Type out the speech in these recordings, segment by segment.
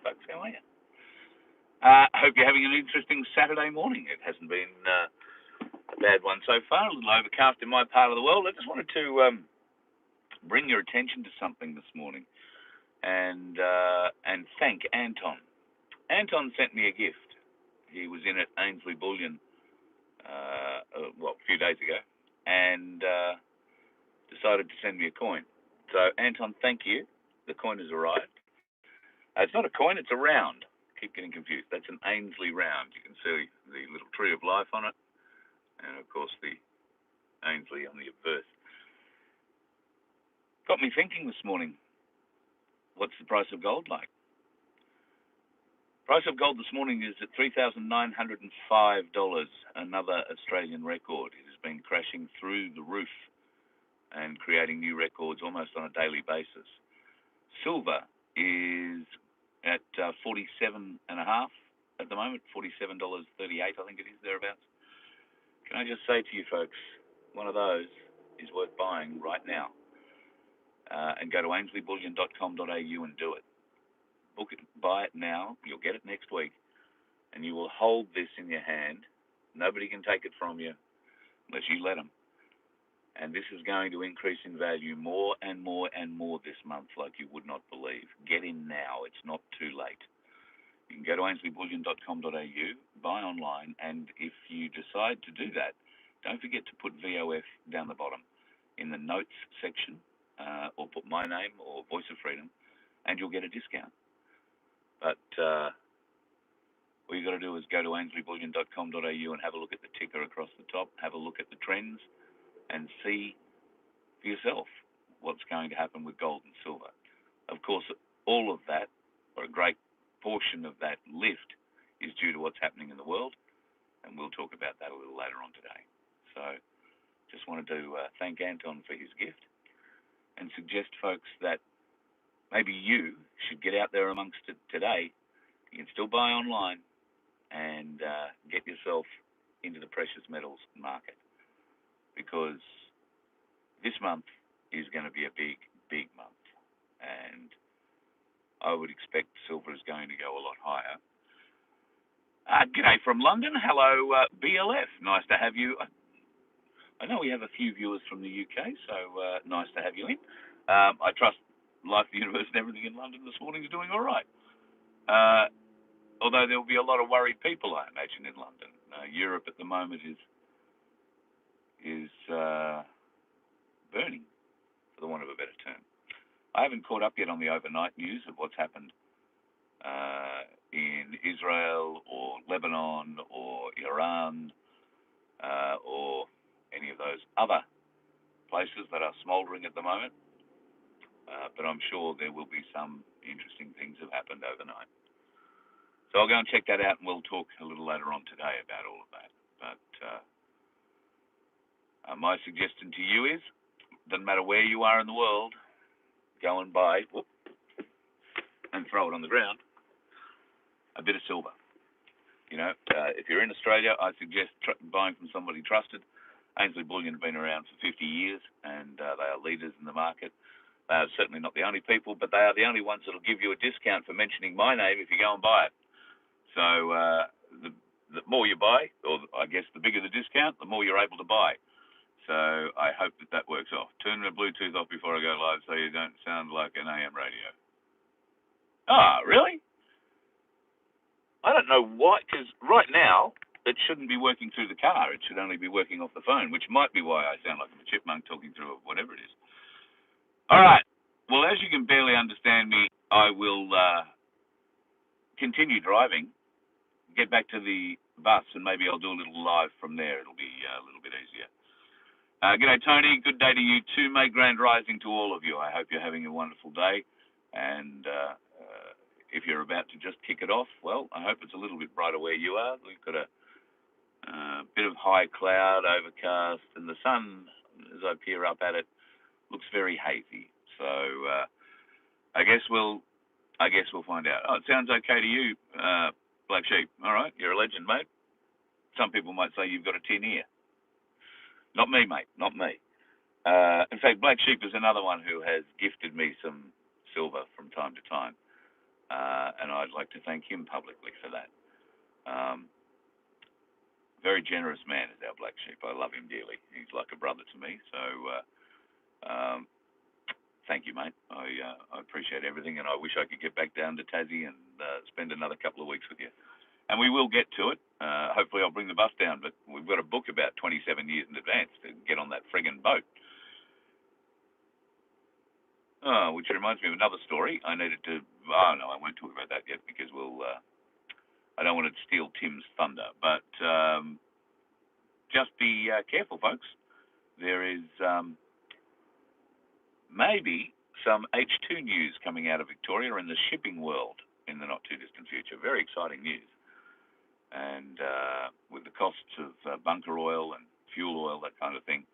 folks. How are you? Hope you're having an interesting Saturday morning. It hasn't been a bad one so far. A little overcast in my part of the world. I just wanted to bring your attention to something this morning and thank Anton. Anton sent me a gift. He was in at Ainsley Bullion, a few days ago, and decided to send me a coin. So, Anton, thank you. The coin has arrived. It's not a coin, it's a round. Keep getting confused. That's an Ainsley round. You can see the little tree of life on it, and of course the Ainsley on the obverse. Got me thinking this morning, what's the price of gold like? Price of gold this morning is at $3,905, another Australian record. It has been crashing through the roof and creating new records almost on a daily basis. Silver is at 47.5 at the moment, $47.38, I think it is, thereabouts. Can I just say to you folks, one of those is worth buying right now. And go to ainsleyBullion.com.au and do it. Book it, buy it now, you'll get it next week, and you will hold this in your hand. Nobody can take it from you unless you let them. And this is going to increase in value more and more and more this month like you would not believe. Get in now. It's not too late. You can go to ainsleyBullion.com.au, buy online, and if you decide to do that, don't forget to put VOF down the bottom in the notes section, or put my name or Voice of Freedom, and you'll get a discount. But all you got to do is go to ainsleyBullion.com.au and have a look at the ticker across the top, have a look at the trends, and see for yourself what's going to happen with gold and silver. Of course, all of that, or a great portion of that lift, is due to what's happening in the world, and we'll talk about that a little later on today. So just wanted to thank Anton for his gift and suggest, folks, that maybe you should get out there amongst it today. You can still buy online and get yourself into the precious metals market, because this month is going to be a big, big month, and I would expect silver is going to go a lot higher. G'day from London. Hello, BLF. Nice to have you. I know we have a few viewers from the UK, so nice to have you in. I trust life, the universe, and everything in London this morning is doing all right. Although there will be a lot of worried people, I imagine, in London. Europe at the moment is burning, for the want of a better term. I haven't caught up yet on the overnight news of what's happened in Israel or Lebanon or Iran or any of those other places that are smouldering at the moment. But I'm sure there will be some interesting things have happened overnight. So I'll go and check that out, and we'll talk a little later on today about all of that. But my suggestion to you is, doesn't matter where you are in the world, go and buy, and throw it on the ground, a bit of silver. You know, if you're in Australia, I suggest buying from somebody trusted. Ainsley Bullion have been around for 50 years, and they are leaders in the market. They are certainly not the only people, but they are the only ones that will give you a discount for mentioning my name if you go and buy it. So the more you buy, or I guess the bigger the discount, the more you're able to buy. So I hope that works off. Turn the Bluetooth off before I go live so you don't sound like an AM radio. Ah, really? I don't know why, because right now it shouldn't be working through the car. It should only be working off the phone, which might be why I sound like I'm a chipmunk talking through whatever it is. All right. Well, as you can barely understand me, I will continue driving, get back to the bus, and maybe I'll do a little live from there. It'll be a little bit easier. G'day, Tony. Good day to you too, mate. Grand rising to all of you. I hope you're having a wonderful day. And if you're about to just kick it off, well, I hope it's a little bit brighter where you are. We've got a bit of high cloud, overcast, and the sun, as I peer up at it, looks very hazy. So I guess we'll find out. Oh, it sounds okay to you, Black Sheep. All right, you're a legend, mate. Some people might say you've got a tin ear. Not me, mate. Not me. In fact, Black Sheep is another one who has gifted me some silver from time to time. and I'd like to thank him publicly for that. Very generous man is our black sheep. I love him dearly. He's like a brother to me. So thank you, mate. I appreciate everything, and I wish I could get back down to Tassie and spend another couple of weeks with you. And we will get to it. Hopefully I'll bring the bus down, but we've got to book about 27 years in advance to get on that friggin' boat. Oh, which reminds me of another story. I needed to... Oh, no, I won't talk about that yet because I don't want to steal Tim's thunder. But just be careful, folks. There is maybe some H2 news coming out of Victoria in the shipping world in the not-too-distant future. Very exciting news. And with the costs of bunker oil and fuel oil, that kind of thing,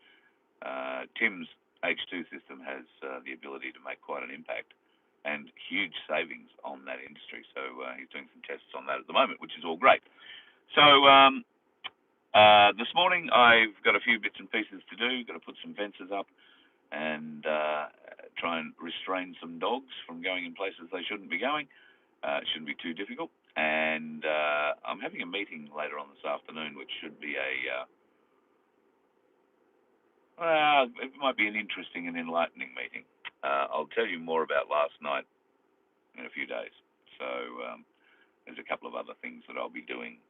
Tim's H2 system has the ability to make quite an impact and huge savings on that industry. So he's doing some tests on that at the moment, which is all great. So this morning I've got a few bits and pieces to do. Got to put some fences up and try and restrain some dogs from going in places they shouldn't be going. It shouldn't be too difficult. And I'm having a meeting later on this afternoon, which should be it might be an interesting and enlightening meeting. I'll tell you more about last night in a few days. So there's a couple of other things that I'll be doing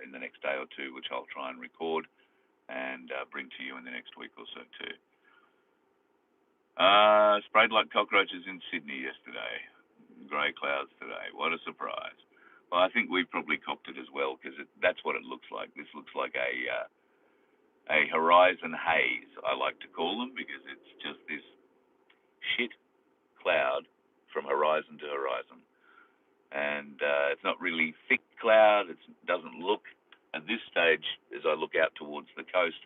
in the next day or two, which I'll try and record and bring to you in the next week or so too. Sprayed like cockroaches in Sydney yesterday. Grey clouds today. What a surprise. Well, I think we've probably copped it as well because that's what it looks like. This looks like a horizon haze, I like to call them, because it's just this shit cloud from horizon to horizon. And it's not really thick cloud. It doesn't look, at this stage, as I look out towards the coast,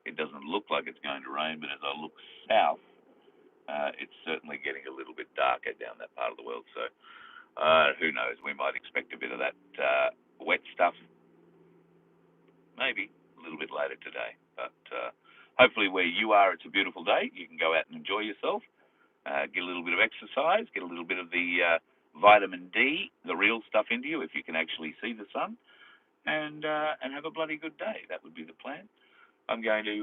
it doesn't look like it's going to rain, but as I look south, it's certainly getting a little bit darker down that part of the world. So who knows? We might expect a bit of that wet stuff, maybe a little bit later today. But hopefully where you are, it's a beautiful day. You can go out and enjoy yourself, get a little bit of exercise, get a little bit of the vitamin D, the real stuff into you, if you can actually see the sun, and have a bloody good day. That would be the plan. I'm going to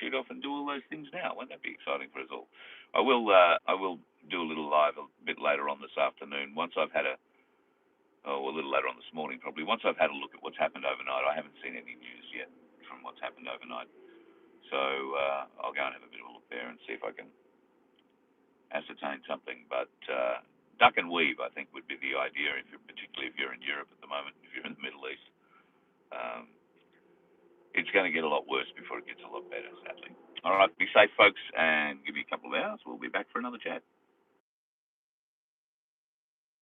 shoot off and do all those things now. Won't that be exciting for us all? I will do a little live a bit later on this afternoon once I've had a little later on this morning probably. Once I've had a look at what's happened overnight. I haven't seen any news yet from what's happened overnight. So I'll go and have a bit of a look there and see if I can ascertain something. But duck and weave, I think, would be the idea, particularly if you're in Europe at the moment, if you're in the Middle East. It's going to get a lot worse before it gets a lot better, sadly. All right, be safe, folks, and give me a couple of hours. We'll be back for another chat.